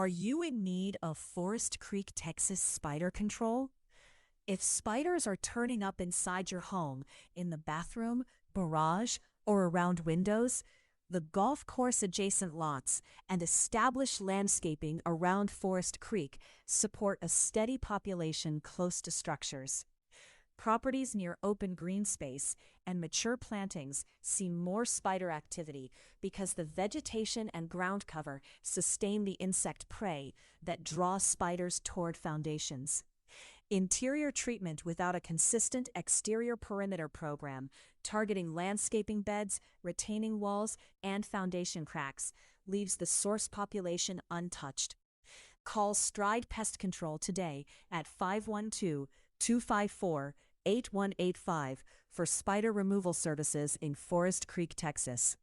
Are you in need of Forest Creek, Texas spider control? If spiders are turning up inside your home, in the bathroom, garage, or around windows, the golf course adjacent lots and established landscaping around Forest Creek support a steady population close to structures. Properties near open green space and mature plantings see more spider activity because the vegetation and ground cover sustain the insect prey that draws spiders toward foundations. Interior treatment without a consistent exterior perimeter program targeting landscaping beds, retaining walls, and foundation cracks leaves the source population untouched. Call Stride Pest Control today at 512-254-8185 for spider removal services in Forest Creek, Texas.